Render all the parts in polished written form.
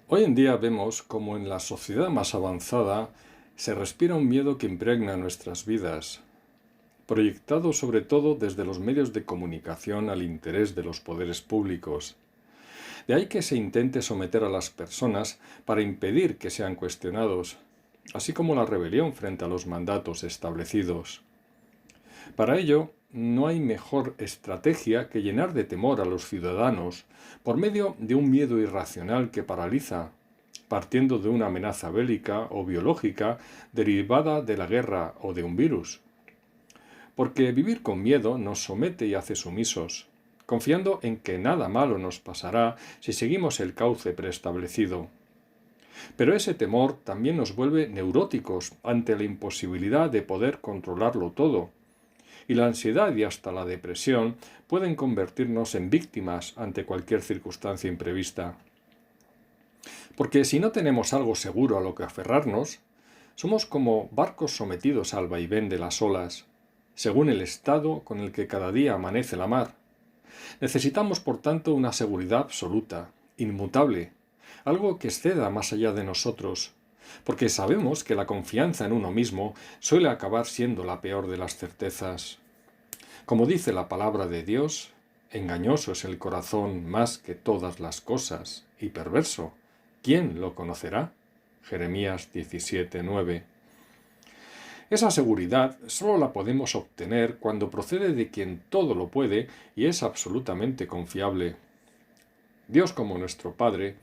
Hoy en día vemos como en la sociedad más avanzada se respira un miedo que impregna nuestras vidas, proyectado sobre todo desde los medios de comunicación al interés de los poderes públicos. De ahí que se intente someter a las personas para impedir que sean cuestionados, así como la rebelión frente a los mandatos establecidos. Para ello, no hay mejor estrategia que llenar de temor a los ciudadanos por medio de un miedo irracional que paraliza, partiendo de una amenaza bélica o biológica derivada de la guerra o de un virus. Porque vivir con miedo nos somete y hace sumisos, confiando en que nada malo nos pasará si seguimos el cauce preestablecido. Pero ese temor también nos vuelve neuróticos ante la imposibilidad de poder controlarlo todo, y la ansiedad y hasta la depresión pueden convertirnos en víctimas ante cualquier circunstancia imprevista. Porque si no tenemos algo seguro a lo que aferrarnos, somos como barcos sometidos al vaivén de las olas, según el estado con el que cada día amanece la mar. Necesitamos, por tanto, una seguridad absoluta, inmutable, algo que exceda más allá de nosotros, porque sabemos que la confianza en uno mismo suele acabar siendo la peor de las certezas. Como dice la palabra de Dios, engañoso es el corazón más que todas las cosas, y perverso. ¿Quién lo conocerá? Jeremías 17:9. Esa seguridad solo la podemos obtener cuando procede de quien todo lo puede y es absolutamente confiable. Dios, como nuestro Padre,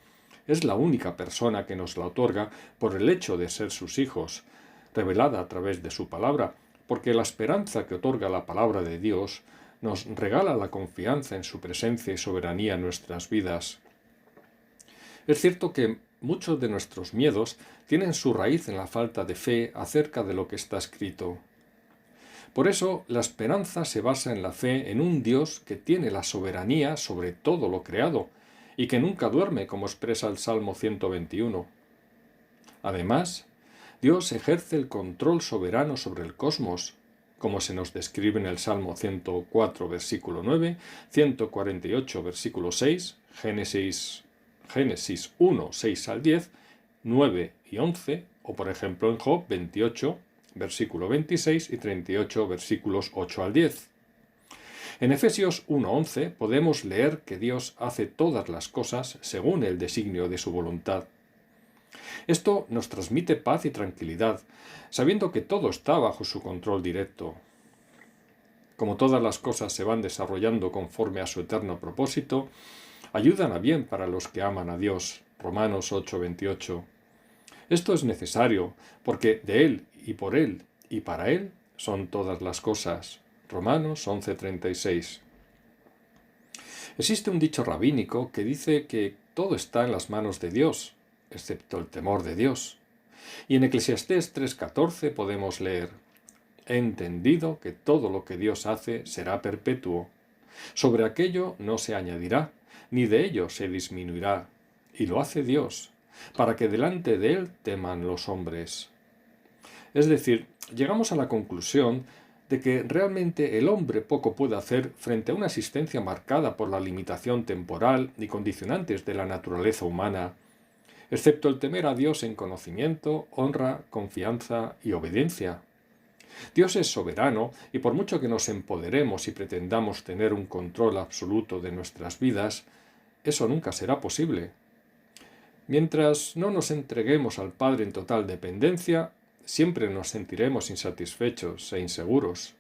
es la única persona que nos la otorga por el hecho de ser sus hijos, revelada a través de su palabra, porque la esperanza que otorga la palabra de Dios nos regala la confianza en su presencia y soberanía en nuestras vidas. Es cierto que muchos de nuestros miedos tienen su raíz en la falta de fe acerca de lo que está escrito. Por eso, la esperanza se basa en la fe en un Dios que tiene la soberanía sobre todo lo creado y que nunca duerme, como expresa el Salmo 121. Además, Dios ejerce el control soberano sobre el cosmos, como se nos describe en el Salmo 104, versículo 9, 148, versículo 6, Génesis 1, 6 al 10, 9 y 11, o por ejemplo en Job 28, versículo 26 y 38, versículos 8 al 10. En Efesios 1:11 podemos leer que Dios hace todas las cosas según el designio de su voluntad. Esto nos transmite paz y tranquilidad, sabiendo que todo está bajo su control directo. Como todas las cosas se van desarrollando conforme a su eterno propósito, ayudan a bien para los que aman a Dios. Romanos 8:28. Esto es necesario, porque de Él y por Él y para Él son todas las cosas. Romanos 11:36. Existe un dicho rabínico que dice que todo está en las manos de Dios, excepto el temor de Dios. Y en Eclesiastés 3:14 podemos leer: He entendido que todo lo que Dios hace será perpetuo. Sobre aquello no se añadirá, ni de ello se disminuirá. Y lo hace Dios, para que delante de Él teman los hombres. Es decir, llegamos a la conclusión de que realmente el hombre poco puede hacer frente a una existencia marcada por la limitación temporal y condicionantes de la naturaleza humana, excepto el temer a Dios en conocimiento, honra, confianza y obediencia. Dios es soberano y por mucho que nos empoderemos y pretendamos tener un control absoluto de nuestras vidas, eso nunca será posible. Mientras no nos entreguemos al Padre en total dependencia, siempre nos sentiremos insatisfechos e inseguros.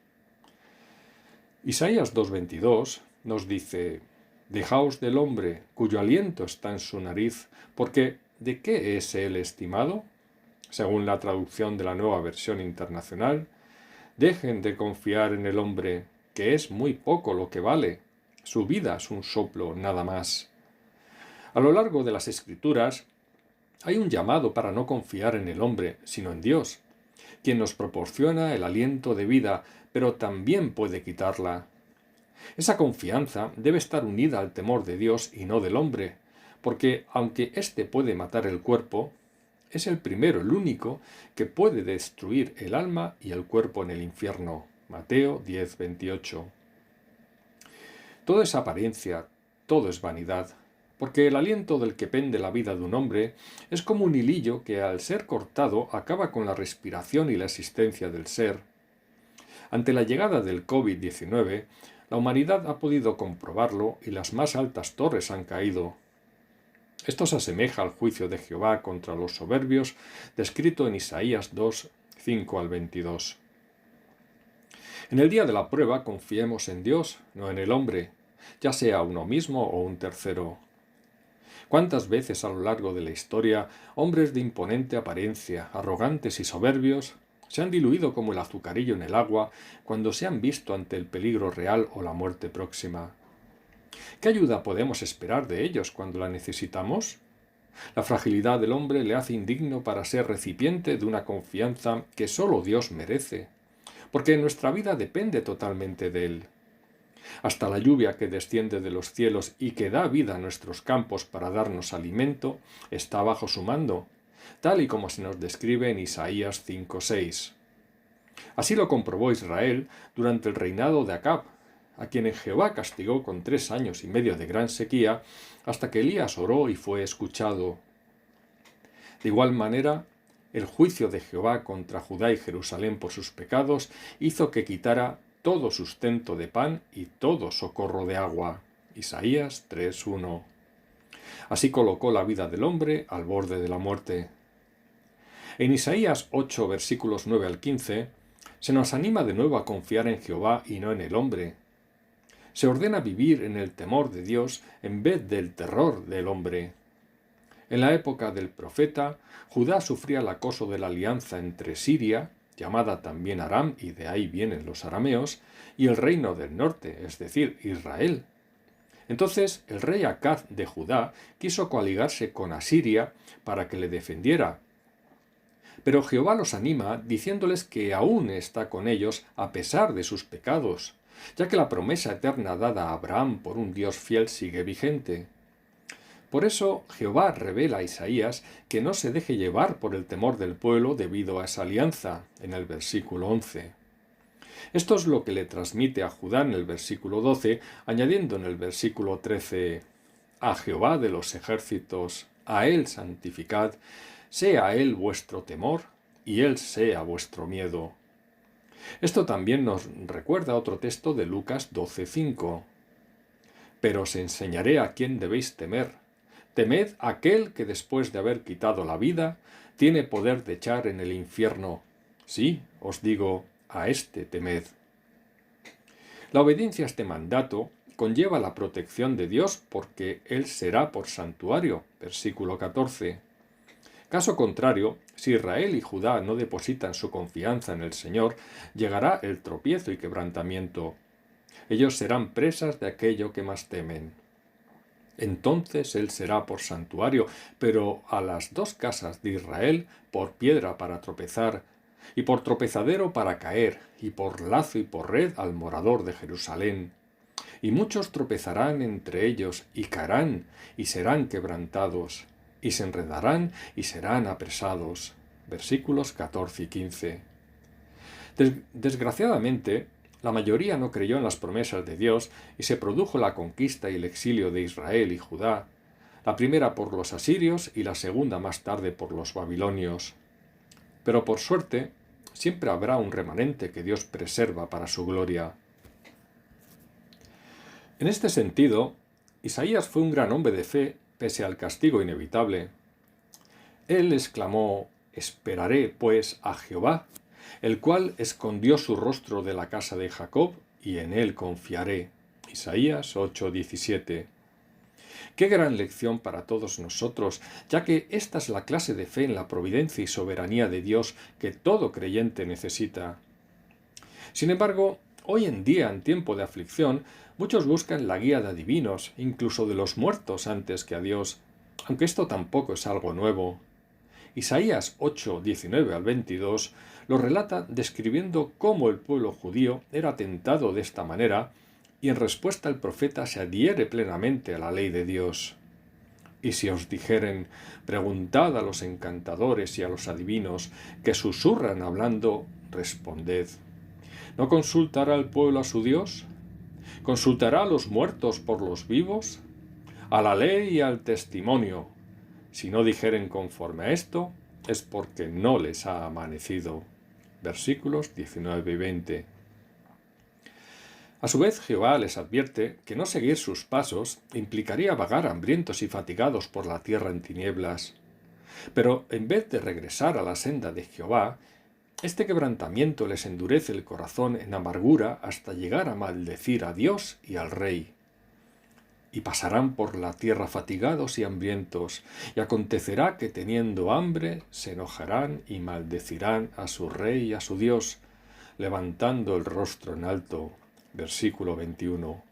Isaías 2:22 nos dice: Dejaos del hombre, cuyo aliento está en su nariz, porque ¿de qué es él estimado? Según la traducción de la Nueva Versión Internacional, dejen de confiar en el hombre, que es muy poco lo que vale. Su vida es un soplo, nada más. A lo largo de las Escrituras hay un llamado para no confiar en el hombre, sino en Dios, quien nos proporciona el aliento de vida, pero también puede quitarla. Esa confianza debe estar unida al temor de Dios y no del hombre, porque aunque éste puede matar el cuerpo, es el primero, el único, que puede destruir el alma y el cuerpo en el infierno. Mateo 10:28. Todo es apariencia, todo es vanidad, porque el aliento del que pende la vida de un hombre es como un hilillo que al ser cortado acaba con la respiración y la existencia del ser. Ante la llegada del COVID-19, la humanidad ha podido comprobarlo y las más altas torres han caído. Esto se asemeja al juicio de Jehová contra los soberbios, descrito en Isaías 2, 5 al 22. En el día de la prueba confiemos en Dios, no en el hombre, ya sea uno mismo o un tercero. ¿Cuántas veces a lo largo de la historia hombres de imponente apariencia, arrogantes y soberbios, se han diluido como el azucarillo en el agua cuando se han visto ante el peligro real o la muerte próxima? ¿Qué ayuda podemos esperar de ellos cuando la necesitamos? La fragilidad del hombre le hace indigno para ser recipiente de una confianza que sólo Dios merece, porque nuestra vida depende totalmente de Él. Hasta la lluvia que desciende de los cielos y que da vida a nuestros campos para darnos alimento, está bajo su mando, tal y como se nos describe en Isaías 5:6. Así lo comprobó Israel durante el reinado de Acab, a quien Jehová castigó con 3 años y medio de gran sequía, hasta que Elías oró y fue escuchado. De igual manera, el juicio de Jehová contra Judá y Jerusalén por sus pecados hizo que quitara todo sustento de pan y todo socorro de agua. Isaías 3:1. Así colocó la vida del hombre al borde de la muerte. En Isaías 8, versículos 9 al 15, se nos anima de nuevo a confiar en Jehová y no en el hombre. Se ordena vivir en el temor de Dios en vez del terror del hombre. En la época del profeta, Judá sufría el acoso de la alianza entre Siria, llamada también Aram, y de ahí vienen los arameos, y el reino del norte, es decir, Israel. Entonces el rey Acaz de Judá quiso coaligarse con Asiria para que le defendiera. Pero Jehová los anima diciéndoles que aún está con ellos a pesar de sus pecados, ya que la promesa eterna dada a Abraham por un Dios fiel sigue vigente. Por eso Jehová revela a Isaías que no se deje llevar por el temor del pueblo debido a esa alianza, en el versículo 11. Esto es lo que le transmite a Judá en el versículo 12, añadiendo en el versículo 13: a Jehová de los ejércitos, a él santificad, sea a él vuestro temor, y él sea vuestro miedo. Esto también nos recuerda otro texto de Lucas 12:5. Pero os enseñaré a quién debéis temer. Temed a aquel que después de haber quitado la vida, tiene poder de echar en el infierno. Sí, os digo, a éste temed. La obediencia a este mandato conlleva la protección de Dios porque Él será por santuario. Versículo 14. Caso contrario, si Israel y Judá no depositan su confianza en el Señor, llegará el tropiezo y quebrantamiento. Ellos serán presas de aquello que más temen. Entonces Él será por santuario, pero a las 2 casas de Israel por piedra para tropezar, y por tropezadero para caer, y por lazo y por red al morador de Jerusalén. Y muchos tropezarán entre ellos, y caerán, y serán quebrantados, y se enredarán, y serán apresados. Versículos 14 y 15. Desgraciadamente, la mayoría no creyó en las promesas de Dios y se produjo la conquista y el exilio de Israel y Judá, la primera por los asirios y la segunda más tarde por los babilonios. Pero por suerte, siempre habrá un remanente que Dios preserva para su gloria. En este sentido, Isaías fue un gran hombre de fe pese al castigo inevitable. Él exclamó: «Esperaré, pues, a Jehová, el cual escondió su rostro de la casa de Jacob, y en él confiaré». Isaías 8:17. Qué gran lección para todos nosotros, ya que esta es la clase de fe en la providencia y soberanía de Dios que todo creyente necesita. Sin embargo, hoy en día, en tiempo de aflicción, muchos buscan la guía de adivinos, incluso de los muertos, antes que a Dios, aunque esto tampoco es algo nuevo. Isaías 8, 19 al 22 lo relata describiendo cómo el pueblo judío era tentado de esta manera, y en respuesta el profeta se adhiere plenamente a la ley de Dios. Y si os dijeren: preguntad a los encantadores y a los adivinos que susurran hablando, responded: ¿no consultará el pueblo a su Dios? ¿Consultará a los muertos por los vivos? a la ley y al testimonio. Si no dijeren conforme a esto, es porque no les ha amanecido. Versículos 19 y 20. A su vez, Jehová les advierte que no seguir sus pasos implicaría vagar hambrientos y fatigados por la tierra en tinieblas. Pero en vez de regresar a la senda de Jehová, este quebrantamiento les endurece el corazón en amargura hasta llegar a maldecir a Dios y al Rey. Y pasarán por la tierra fatigados y hambrientos, y acontecerá que teniendo hambre se enojarán y maldecirán a su Rey y a su Dios, levantando el rostro en alto. Versículo 21.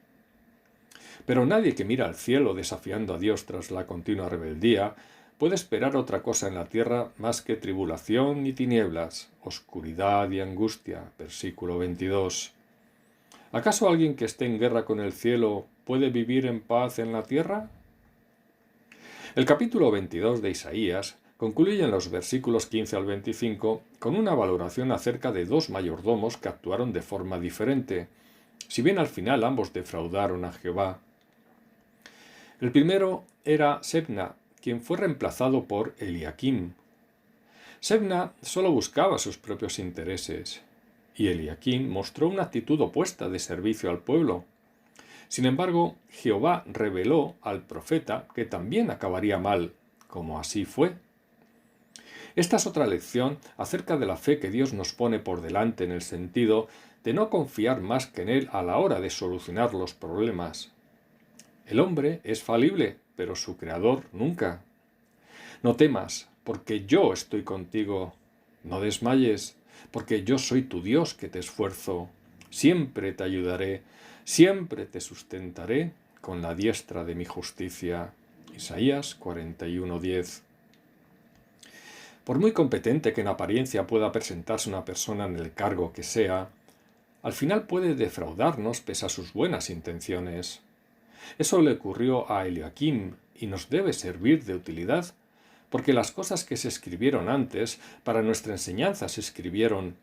Pero nadie que mira al cielo desafiando a Dios tras la continua rebeldía puede esperar otra cosa en la tierra más que tribulación y tinieblas, oscuridad y angustia. Versículo 22. ¿Acaso alguien que esté en guerra con el cielo puede vivir en paz en la tierra? El capítulo 22 de Isaías concluye en los versículos 15 al 25 con una valoración acerca de dos mayordomos que actuaron de forma diferente, si bien al final ambos defraudaron a Jehová. El primero era Sebna, quien fue reemplazado por Eliakim. Sebna solo buscaba sus propios intereses, y Eliakim mostró una actitud opuesta de servicio al pueblo. Sin embargo, Jehová reveló al profeta que también acabaría mal, como así fue. Esta es otra lección acerca de la fe que Dios nos pone por delante en el sentido de no confiar más que en Él a la hora de solucionar los problemas. El hombre es falible, pero su Creador nunca. No temas, porque yo estoy contigo. No desmayes, porque yo soy tu Dios que te esfuerzo. Siempre te ayudaré, siempre te sustentaré con la diestra de mi justicia. Isaías 41:10. Por muy competente que en apariencia pueda presentarse una persona en el cargo que sea, al final puede defraudarnos pese a sus buenas intenciones. Eso le ocurrió a Eliakim y nos debe servir de utilidad, porque las cosas que se escribieron antes para nuestra enseñanza se escribieron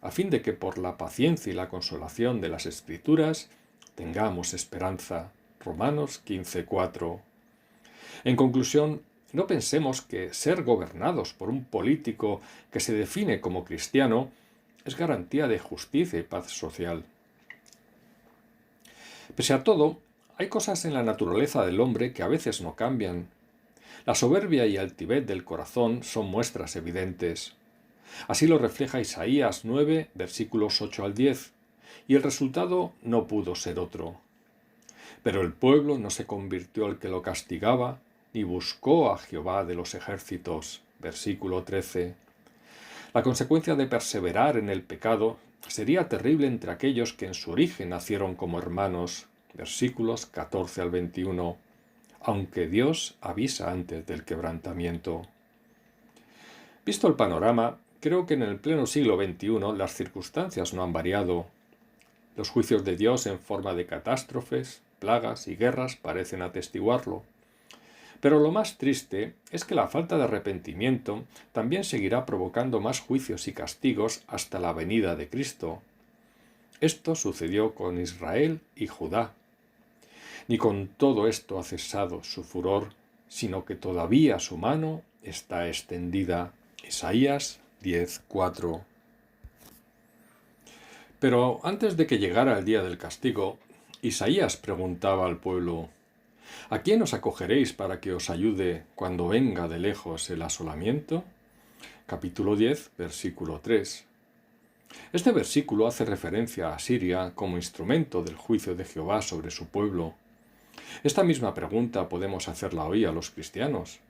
a fin de que por la paciencia y la consolación de las Escrituras tengamos esperanza. Romanos 15:4. En conclusión, no pensemos que ser gobernados por un político que se define como cristiano es garantía de justicia y paz social. Pese a todo, hay cosas en la naturaleza del hombre que a veces no cambian. La soberbia y altivez del corazón son muestras evidentes. Así lo refleja Isaías 9, versículos 8 al 10, y el resultado no pudo ser otro. Pero el pueblo no se convirtió al que lo castigaba, ni buscó a Jehová de los ejércitos. Versículo 13. La consecuencia de perseverar en el pecado sería terrible entre aquellos que en su origen nacieron como hermanos. Versículos 14 al 21. Aunque Dios avisa antes del quebrantamiento. Visto el panorama, creo que en el pleno siglo XXI las circunstancias no han variado. Los juicios de Dios en forma de catástrofes, plagas y guerras parecen atestiguarlo. Pero lo más triste es que la falta de arrepentimiento también seguirá provocando más juicios y castigos hasta la venida de Cristo. Esto sucedió con Israel y Judá. Ni con todo esto ha cesado su furor, sino que todavía su mano está extendida. Isaías 10:4. Pero antes de que llegara el día del castigo, Isaías preguntaba al pueblo: ¿a quién os acogeréis para que os ayude cuando venga de lejos el asolamiento? Capítulo 10, versículo 3. Este versículo hace referencia a Asiria como instrumento del juicio de Jehová sobre su pueblo. Esta misma pregunta podemos hacerla hoy a los cristianos.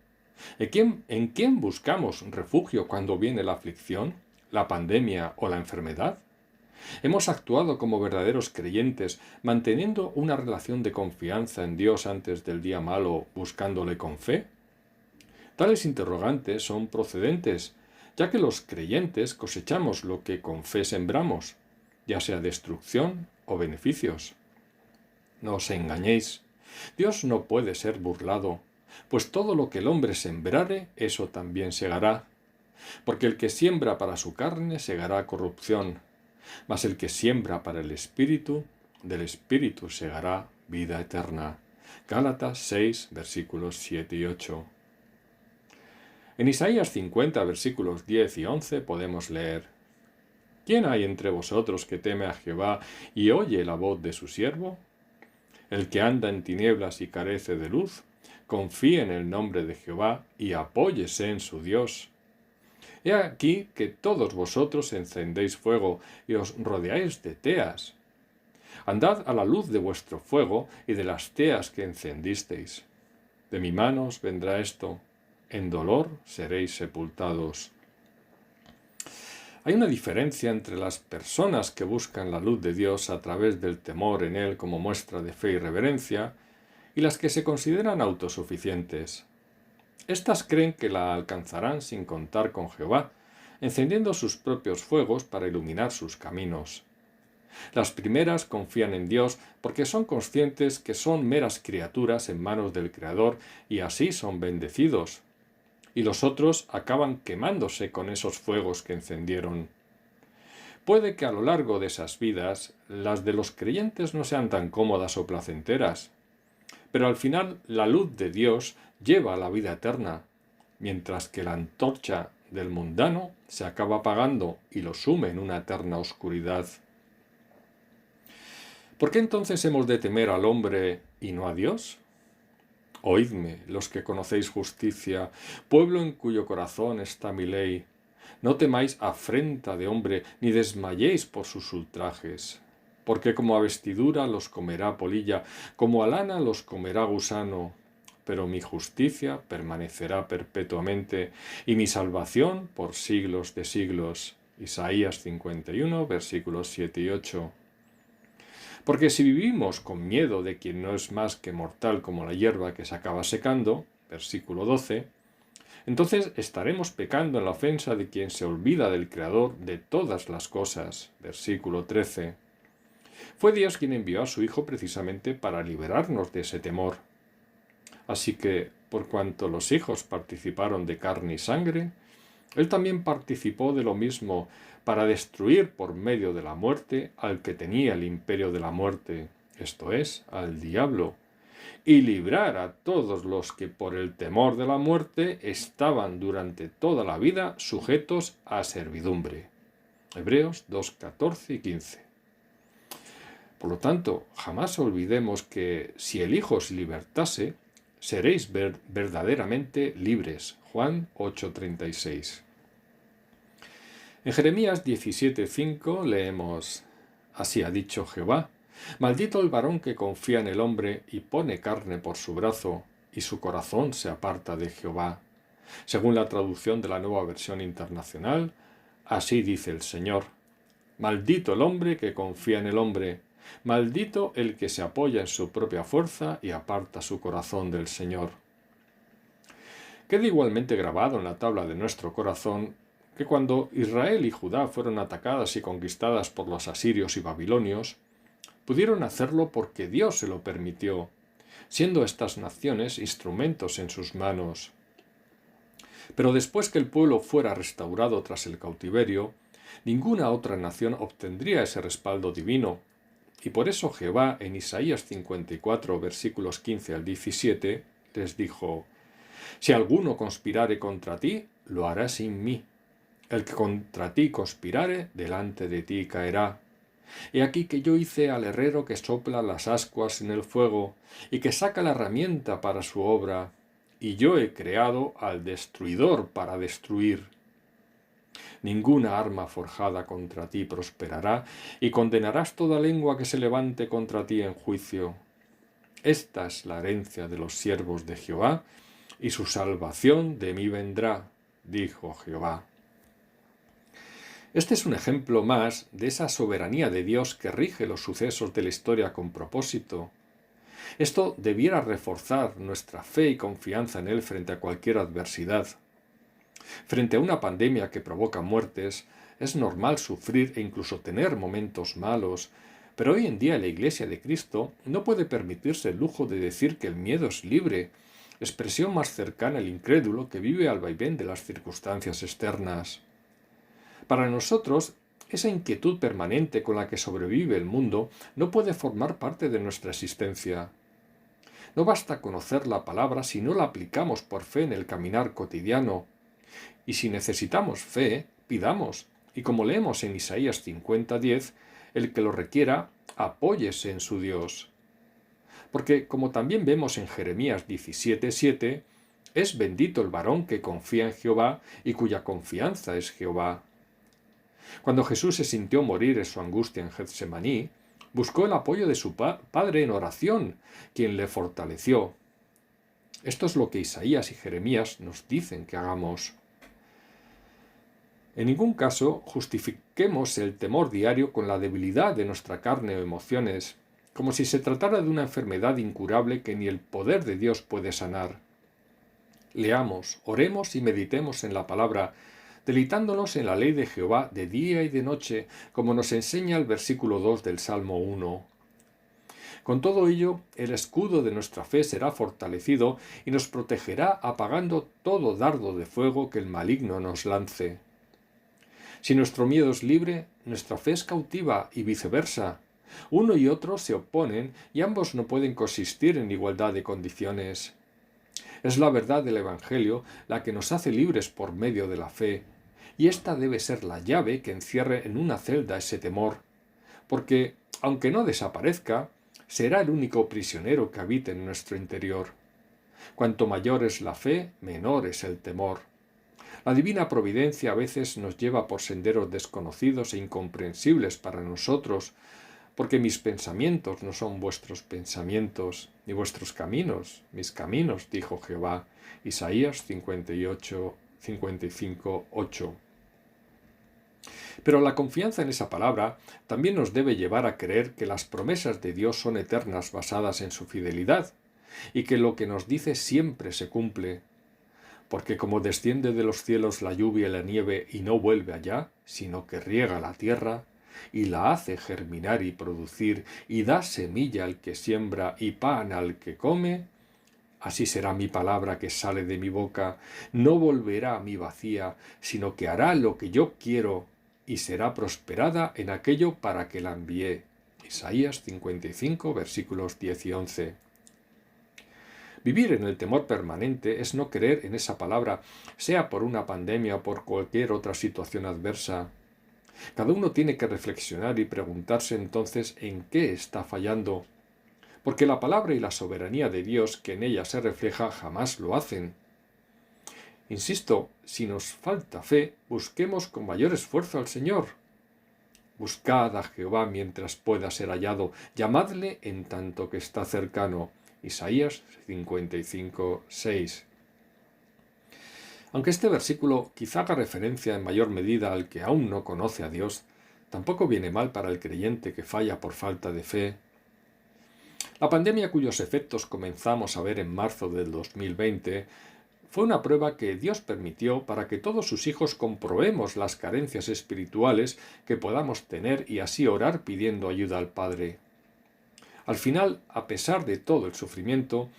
¿En quién buscamos refugio cuando viene la aflicción, la pandemia o la enfermedad? ¿Hemos actuado como verdaderos creyentes, manteniendo una relación de confianza en Dios antes del día malo, buscándole con fe? Tales interrogantes son procedentes, ya que los creyentes cosechamos lo que con fe sembramos, ya sea destrucción o beneficios. No os engañéis, Dios no puede ser burlado, pues todo lo que el hombre sembrare, eso también segará. Porque el que siembra para su carne segará corrupción, mas el que siembra para el Espíritu, del Espíritu segará vida eterna. Gálatas 6, versículos 7 y 8. En Isaías 50, versículos 10 y 11 podemos leer: ¿Quién hay entre vosotros que teme a Jehová y oye la voz de su siervo? El que anda en tinieblas y carece de luz, confíe en el nombre de Jehová y apóyese en su Dios. He aquí que todos vosotros encendéis fuego y os rodeáis de teas. Andad a la luz de vuestro fuego y de las teas que encendisteis. De mi mano os vendrá esto, en dolor seréis sepultados. Hay una diferencia entre las personas que buscan la luz de Dios a través del temor en Él como muestra de fe y reverencia, y las que se consideran autosuficientes. Estas creen que la alcanzarán sin contar con Jehová, encendiendo sus propios fuegos para iluminar sus caminos. Las primeras confían en Dios porque son conscientes que son meras criaturas en manos del Creador y así son bendecidos. Y los otros acaban quemándose con esos fuegos que encendieron. Puede que a lo largo de esas vidas las de los creyentes no sean tan cómodas o placenteras, pero al final la luz de Dios lleva a la vida eterna, mientras que la antorcha del mundano se acaba apagando y lo sume en una eterna oscuridad. ¿Por qué entonces hemos de temer al hombre y no a Dios? Oídme, los que conocéis justicia, pueblo en cuyo corazón está mi ley. No temáis afrenta de hombre, ni desmayéis por sus ultrajes. Porque como a vestidura los comerá polilla, como a lana los comerá gusano. Pero mi justicia permanecerá perpetuamente, y mi salvación por siglos de siglos. Isaías 51, versículos 7 y 8. Porque si vivimos con miedo de quien no es más que mortal como la hierba que se acaba secando, versículo 12, entonces estaremos pecando en la ofensa de quien se olvida del Creador de todas las cosas, versículo 13. Fue Dios quien envió a su Hijo precisamente para liberarnos de ese temor. Así que, por cuanto los hijos participaron de carne y sangre, Él también participó de lo mismo para destruir por medio de la muerte al que tenía el imperio de la muerte, esto es, al diablo, y librar a todos los que por el temor de la muerte estaban durante toda la vida sujetos a servidumbre. Hebreos 2, 14 y 15. Por lo tanto, jamás olvidemos que si el Hijo os libertase, seréis verdaderamente libres. Juan 8:36. En Jeremías 17:5 leemos: Así ha dicho Jehová, maldito el varón que confía en el hombre y pone carne por su brazo, y su corazón se aparta de Jehová. Según la traducción de la Nueva Versión Internacional, así dice el Señor: Maldito el hombre que confía en el hombre, maldito el que se apoya en su propia fuerza y aparta su corazón del Señor. Queda igualmente grabado en la tabla de nuestro corazón que cuando Israel y Judá fueron atacadas y conquistadas por los asirios y babilonios, pudieron hacerlo porque Dios se lo permitió, siendo estas naciones instrumentos en sus manos. Pero después que el pueblo fuera restaurado tras el cautiverio, ninguna otra nación obtendría ese respaldo divino, y por eso Jehová en Isaías 54, versículos 15 al 17, les dijo: Si alguno conspirare contra ti, lo hará sin mí. El que contra ti conspirare, delante de ti caerá. He aquí que yo hice al herrero que sopla las ascuas en el fuego, y que saca la herramienta para su obra, y yo he creado al destruidor para destruir. Ninguna arma forjada contra ti prosperará, y condenarás toda lengua que se levante contra ti en juicio. Esta es la herencia de los siervos de Jehová, y su salvación de mí vendrá, dijo Jehová. Este es un ejemplo más de esa soberanía de Dios que rige los sucesos de la historia con propósito. Esto debiera reforzar nuestra fe y confianza en Él frente a cualquier adversidad. Frente a una pandemia que provoca muertes, es normal sufrir e incluso tener momentos malos, pero hoy en día la Iglesia de Cristo no puede permitirse el lujo de decir que el miedo es libre, expresión más cercana al incrédulo que vive al vaivén de las circunstancias externas. Para nosotros, esa inquietud permanente con la que sobrevive el mundo no puede formar parte de nuestra existencia. No basta conocer la palabra si no la aplicamos por fe en el caminar cotidiano. Y si necesitamos fe, pidamos. Y como leemos en Isaías 50:10, el que lo requiera, apóyese en su Dios. Porque, como también vemos en Jeremías 17:7, es bendito el varón que confía en Jehová y cuya confianza es Jehová. Cuando Jesús se sintió morir en su angustia en Getsemaní, buscó el apoyo de su Padre en oración, quien le fortaleció. Esto es lo que Isaías y Jeremías nos dicen que hagamos. En ningún caso justifiquemos el temor diario con la debilidad de nuestra carne o emociones, como si se tratara de una enfermedad incurable que ni el poder de Dios puede sanar. Leamos, oremos y meditemos en la palabra, deleitándonos en la ley de Jehová de día y de noche, como nos enseña el versículo 2 del Salmo 1. Con todo ello, el escudo de nuestra fe será fortalecido y nos protegerá apagando todo dardo de fuego que el maligno nos lance. Si nuestro miedo es libre, nuestra fe es cautiva y viceversa. Uno y otro se oponen y ambos no pueden coexistir en igualdad de condiciones. Es la verdad del Evangelio la que nos hace libres por medio de la fe, y esta debe ser la llave que encierre en una celda ese temor, porque, aunque no desaparezca, será el único prisionero que habite en nuestro interior. Cuanto mayor es la fe, menor es el temor. La divina providencia a veces nos lleva por senderos desconocidos e incomprensibles para nosotros, porque mis pensamientos no son vuestros pensamientos, ni vuestros caminos, mis caminos, dijo Jehová. Isaías 55:8. Pero la confianza en esa palabra también nos debe llevar a creer que las promesas de Dios son eternas basadas en su fidelidad, y que lo que nos dice siempre se cumple. Porque como desciende de los cielos la lluvia y la nieve y no vuelve allá, sino que riega la tierra, y la hace germinar y producir, y da semilla al que siembra y pan al que come, así será mi palabra que sale de mi boca, no volverá a mí vacía, sino que hará lo que yo quiero, y será prosperada en aquello para que la envié. Isaías 55, versículos 10 y 11. Vivir en el temor permanente es no creer en esa palabra, sea por una pandemia o por cualquier otra situación adversa. Cada uno tiene que reflexionar y preguntarse entonces en qué está fallando, porque la palabra y la soberanía de Dios que en ella se refleja jamás lo hacen. Insisto, si nos falta fe, busquemos con mayor esfuerzo al Señor. Buscad a Jehová mientras pueda ser hallado, llamadle en tanto que está cercano. Isaías 55:6. Aunque este versículo quizá haga referencia en mayor medida al que aún no conoce a Dios, tampoco viene mal para el creyente que falla por falta de fe. La pandemia cuyos efectos comenzamos a ver en marzo del 2020 fue una prueba que Dios permitió para que todos sus hijos comprobemos las carencias espirituales que podamos tener y así orar pidiendo ayuda al Padre. Al final, a pesar de todo el sufrimiento,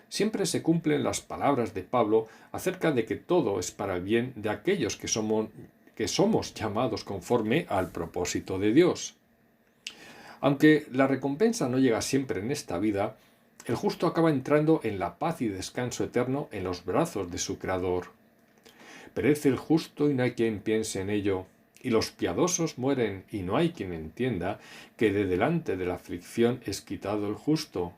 siempre se cumplen las palabras de Pablo acerca de que todo es para el bien de aquellos que somos llamados conforme al propósito de Dios. Aunque la recompensa no llega siempre en esta vida, el justo acaba entrando en la paz y descanso eterno en los brazos de su Creador. Perece el justo y no hay quien piense en ello, y los piadosos mueren y no hay quien entienda que de delante de la aflicción es quitado el justo.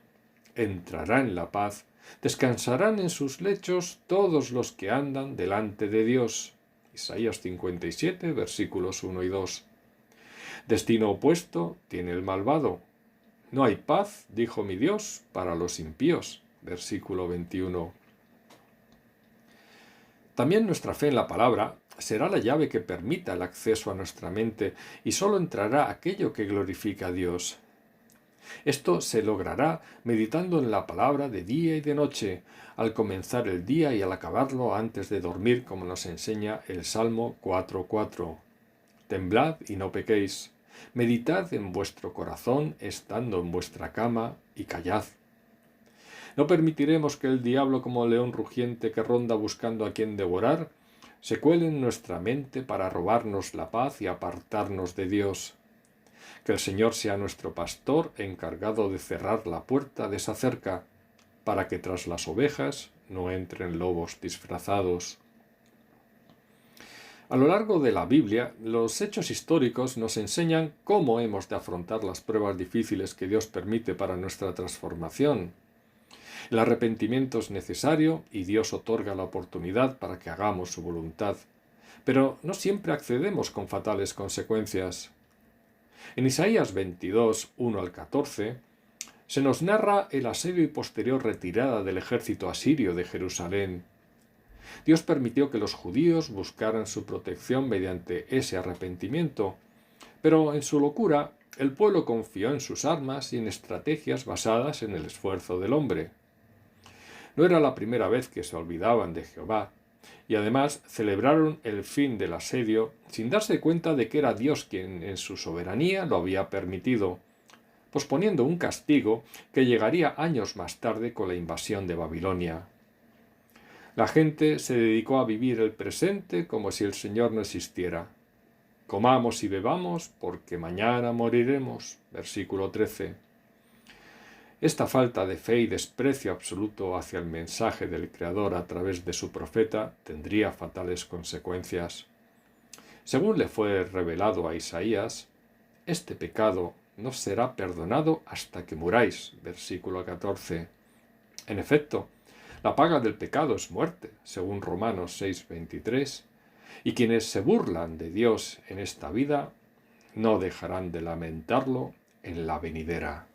Entrará en la paz, descansarán en sus lechos todos los que andan delante de Dios. Isaías 57, versículos 1 y 2. Destino opuesto tiene el malvado. No hay paz, dijo mi Dios, para los impíos. Versículo 21. También nuestra fe en la palabra será la llave que permita el acceso a nuestra mente y solo entrará aquello que glorifica a Dios. Esto se logrará meditando en la palabra de día y de noche, al comenzar el día y al acabarlo antes de dormir, como nos enseña el Salmo 4:4. Temblad y no pequéis. Meditad en vuestro corazón estando en vuestra cama y callad. No permitiremos que el diablo, como león rugiente que ronda buscando a quien devorar, se cuele en nuestra mente para robarnos la paz y apartarnos de Dios. Que el Señor sea nuestro pastor encargado de cerrar la puerta de esa cerca. para que tras las ovejas no entren lobos disfrazados. A lo largo de la Biblia, los hechos históricos nos enseñan cómo hemos de afrontar las pruebas difíciles que Dios permite para nuestra transformación. El arrepentimiento es necesario y Dios otorga la oportunidad para que hagamos su voluntad, pero no siempre accedemos con fatales consecuencias. En Isaías 22, 1 al 14, se nos narra el asedio y posterior retirada del ejército asirio de Jerusalén. Dios permitió que los judíos buscaran su protección mediante ese arrepentimiento, pero en su locura el pueblo confió en sus armas y en estrategias basadas en el esfuerzo del hombre. No era la primera vez que se olvidaban de Jehová, y además celebraron el fin del asedio sin darse cuenta de que era Dios quien en su soberanía lo había permitido, posponiendo un castigo que llegaría años más tarde con la invasión de Babilonia. La gente se dedicó a vivir el presente como si el Señor no existiera. Comamos y bebamos, porque mañana moriremos. Versículo 13. Esta falta de fe y desprecio absoluto hacia el mensaje del Creador a través de su profeta tendría fatales consecuencias. Según le fue revelado a Isaías, este pecado no será perdonado hasta que muráis. Versículo 14. En efecto, la paga del pecado es muerte, según Romanos 6:23, y quienes se burlan de Dios en esta vida no dejarán de lamentarlo en la venidera.